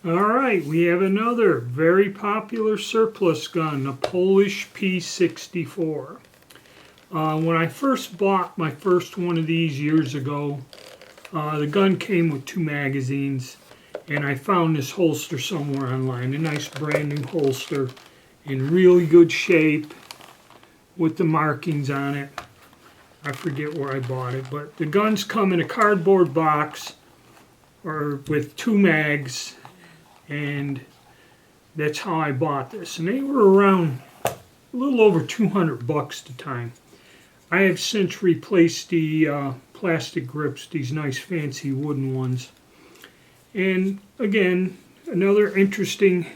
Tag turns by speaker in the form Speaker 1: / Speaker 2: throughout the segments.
Speaker 1: Alright, we have another very popular surplus gun, a Polish P-64. When I first bought my first one of these years ago, the gun came with 2 magazines, and I found this holster somewhere online, a nice brand new holster in really good shape with the markings on it. I forget where I bought it, but the guns come in a cardboard box or with 2 mags, and that's how I bought this. And they were around a little over 200 bucks at the time. I have since replaced the plastic grips, these nice fancy wooden ones. And again, another interesting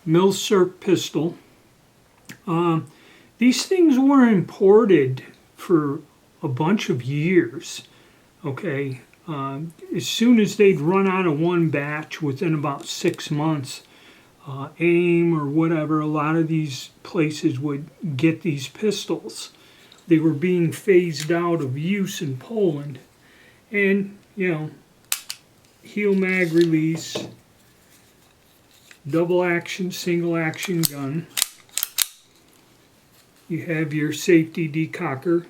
Speaker 1: Milsurp pistol. These things were imported for a bunch of years, okay? As soon as they'd run out of one batch within about 6 months, AIM or whatever, a lot of these places would get these pistols. They were being phased out of use in Poland. And, you know, heel mag release, double action, single action gun. You have your safety decocker,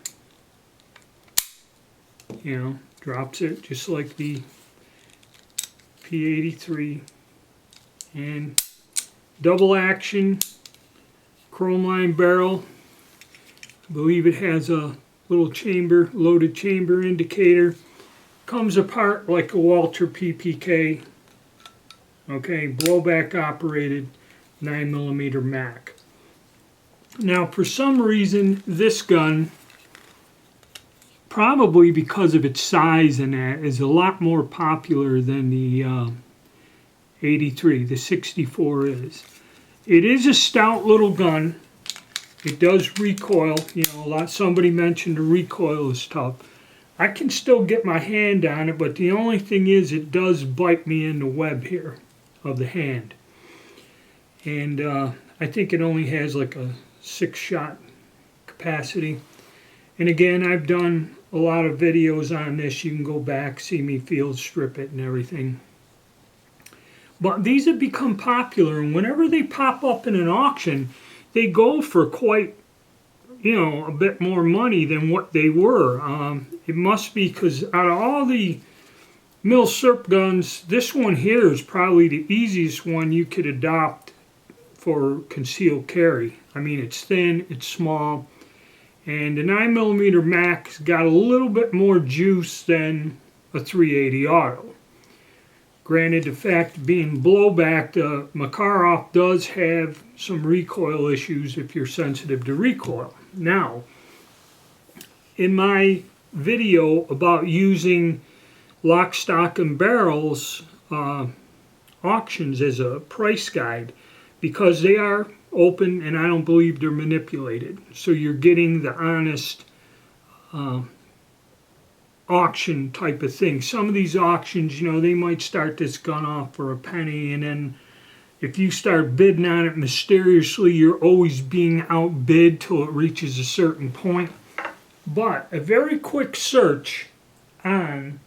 Speaker 1: you know, drops it just like the P-83, and double action chrome lined barrel. I believe it has a little chamber, loaded chamber indicator. Comes apart like a Walther PPK. Okay, blowback operated 9mm Mac. Now, for some reason, this gun, probably because of its size and that, is a lot more popular than the 83, the 64 is. It is a stout little gun. It does recoil. You know, somebody mentioned the recoil is tough. I can still get my hand on it, but the only thing is it does bite me in the web here of the hand. And I think it only has like a 6-shot capacity. And again, I've done a lot of videos on this. You can go back, see me field strip it and everything. But these have become popular, and whenever they pop up in an auction, they go for quite, you know, a bit more money than what they were. It must be because out of all the Milsurp guns, this one here is probably the easiest one you could adopt for concealed carry. I mean, it's thin, it's small, and the 9mm Mac's got a little bit more juice than a 380 Auto. Granted, the fact being blowback, the Makarov does have some recoil issues if you're sensitive to recoil. Now, in my video about using lock, stock, and barrels auctions as a price guide, because they are open and I don't believe they're manipulated, so you're getting the honest auction type of thing. Some of these auctions, you know, they might start this gun off for a penny, and then if you start bidding on it mysteriously, you're always being outbid till it reaches a certain point. But a very quick search on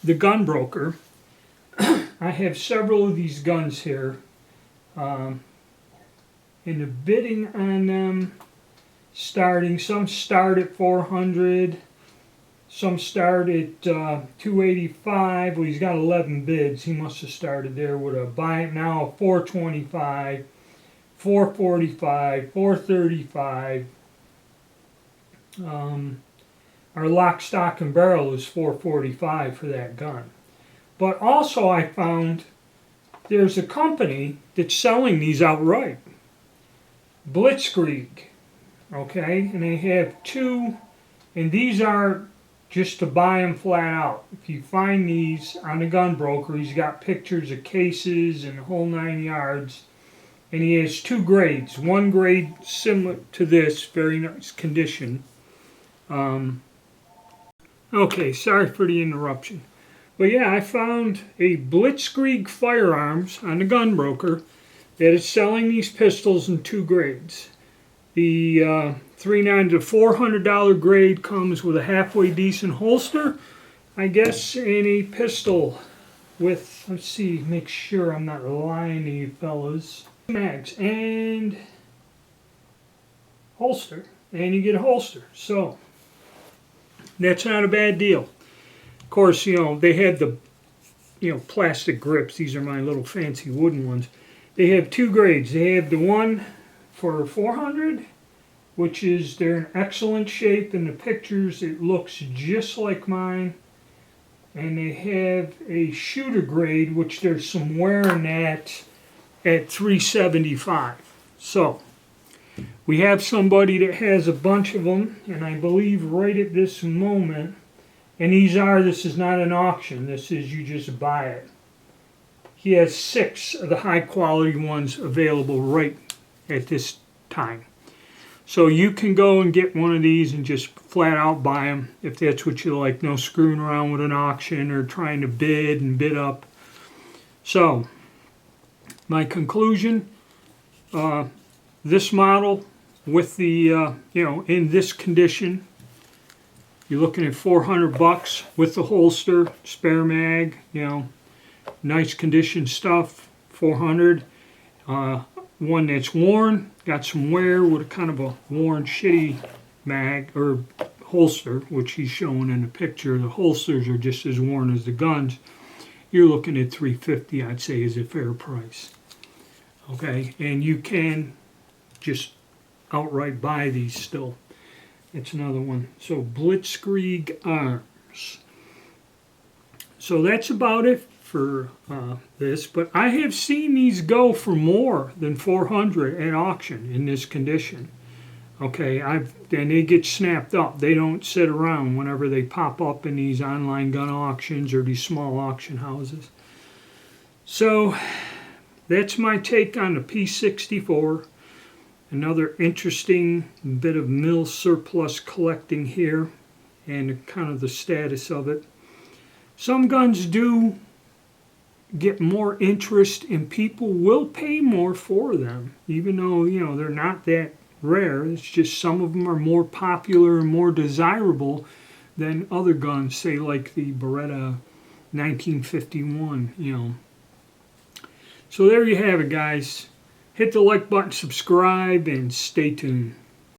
Speaker 1: the gun broker, I have several of these guns here, and the bidding on them starting, some start at 400, some start at 285. Well, he's got 11 bids. He must have started there with a buy it now 425, 445, 435. Our lock, stock, and barrel is 445 for that gun. But also I found there's a company that's selling these outright. Blitzkrieg. Okay, and they have 2, and these are just to buy them flat out. If you find these on the gun broker, he's got pictures of cases and the whole 9 yards. And he has 2 grades. One grade similar to this, very nice condition. Okay, sorry for the interruption. But yeah, I found a Blitzkrieg Firearms on the gun broker that is selling these pistols in 2 grades. The $390 to $400 grade comes with a halfway decent holster, I guess, and a pistol with, let's see, make sure I'm not lying to you fellas, mags and holster, and you get a holster. So that's not a bad deal. Of course, you know, they had the, you know, plastic grips. These are my little fancy wooden ones. They have two grades. They have the one for 400, which is, they're in excellent shape. In the pictures, it looks just like mine. And they have a shooter grade, which there's some wear in that, at 375. So we have somebody that has a bunch of them, and I believe right at this moment, and this is not an auction, this is you just buy it. He has 6 of the high quality ones available right at this time. So you can go and get one of these and just flat out buy them if that's what you like. No screwing around with an auction or trying to bid and bid up. So my conclusion, this model with the, you know, in this condition, you're looking at $400 with the holster, spare mag, you know, nice condition stuff, 400. One that's worn, got some wear with a kind of a worn shitty mag or holster, which he's showing in the picture. The holsters are just as worn as the guns. You're looking at $350, I'd say, is a fair price. Okay, and you can just outright buy these still. It's another one. So Blitzkrieg Arms. So that's about it for this, but I have seen these go for more than 400 at auction in this condition. Okay, and they get snapped up. They don't sit around whenever they pop up in these online gun auctions or these small auction houses. So that's my take on the P-64. Another interesting bit of mill surplus collecting here and kind of the status of it. Some guns do get more interest and people will pay more for them, even though, you know, they're not that rare. It's just some of them are more popular and more desirable than other guns, say like the Beretta 1951, you know. So there you have it, guys. Hit the like button, subscribe, and stay tuned.